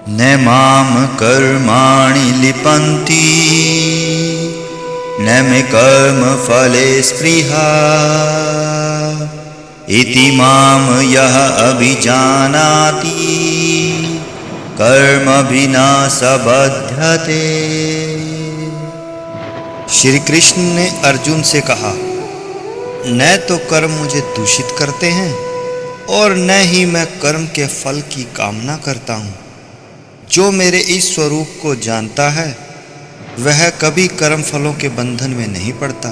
न माम कर्माणि लिपन्ति न मे कर्म फले स्पृहा इति माम यः अभिजानाति कर्मभिना सबध्यते। श्री कृष्ण ने अर्जुन से कहा, न तो कर्म मुझे दूषित करते हैं और न ही मैं कर्म के फल की कामना करता हूँ। जो मेरे इस स्वरूप को जानता है वह कभी कर्म फलों के बंधन में नहीं पड़ता।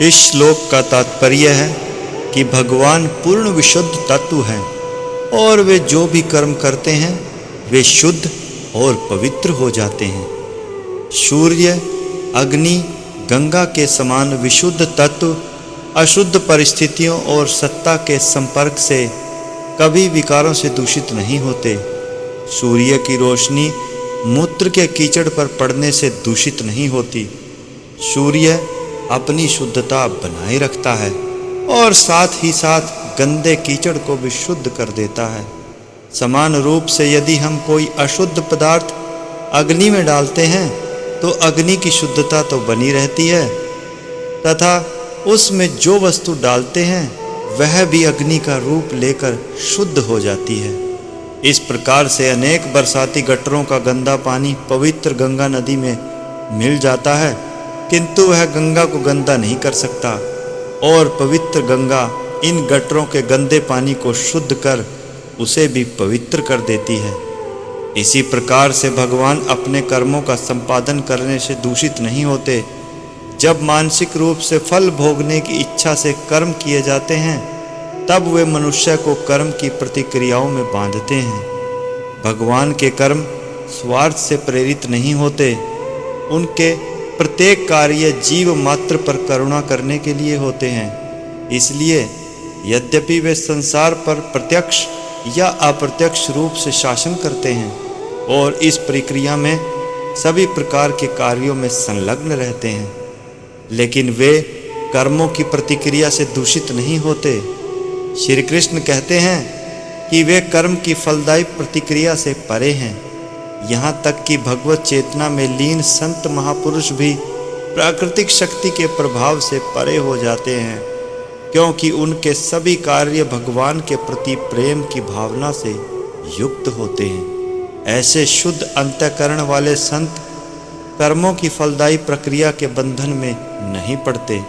इस श्लोक का तात्पर्य है कि भगवान पूर्ण विशुद्ध तत्व हैं और वे जो भी कर्म करते हैं वे शुद्ध और पवित्र हो जाते हैं। सूर्य, अग्नि, गंगा के समान विशुद्ध तत्व अशुद्ध परिस्थितियों और सत्ता के संपर्क से कभी विकारों से दूषित नहीं होते। सूर्य की रोशनी मूत्र के कीचड़ पर पड़ने से दूषित नहीं होती। सूर्य अपनी शुद्धता बनाए रखता है और साथ ही साथ गंदे कीचड़ को भी शुद्ध कर देता है। समान रूप से यदि हम कोई अशुद्ध पदार्थ अग्नि में डालते हैं तो अग्नि की शुद्धता तो बनी रहती है तथा उसमें जो वस्तु डालते हैं वह भी अग्नि का रूप लेकर शुद्ध हो जाती है। इस प्रकार से अनेक बरसाती गटरों का गंदा पानी पवित्र गंगा नदी में मिल जाता है, किंतु वह गंगा को गंदा नहीं कर सकता और पवित्र गंगा इन गटरों के गंदे पानी को शुद्ध कर उसे भी पवित्र कर देती है। इसी प्रकार से भगवान अपने कर्मों का संपादन करने से दूषित नहीं होते। जब मानसिक रूप से फल भोगने की इच्छा से कर्म किए जाते हैं तब वे मनुष्य को कर्म की प्रतिक्रियाओं में बांधते हैं। भगवान के कर्म स्वार्थ से प्रेरित नहीं होते। उनके प्रत्येक कार्य जीव मात्र पर करुणा करने के लिए होते हैं। इसलिए यद्यपि वे संसार पर प्रत्यक्ष या अप्रत्यक्ष रूप से शासन करते हैं और इस प्रक्रिया में सभी प्रकार के कार्यों में संलग्न रहते हैं, लेकिन वे कर्मों की प्रतिक्रिया से दूषित नहीं होते। श्री कृष्ण कहते हैं कि वे कर्म की फलदायी प्रतिक्रिया से परे हैं। यहाँ तक कि भगवत चेतना में लीन संत महापुरुष भी प्राकृतिक शक्ति के प्रभाव से परे हो जाते हैं, क्योंकि उनके सभी कार्य भगवान के प्रति प्रेम की भावना से युक्त होते हैं। ऐसे शुद्ध अंतःकरण वाले संत कर्मों की फलदायी प्रक्रिया के बंधन में नहीं पड़ते।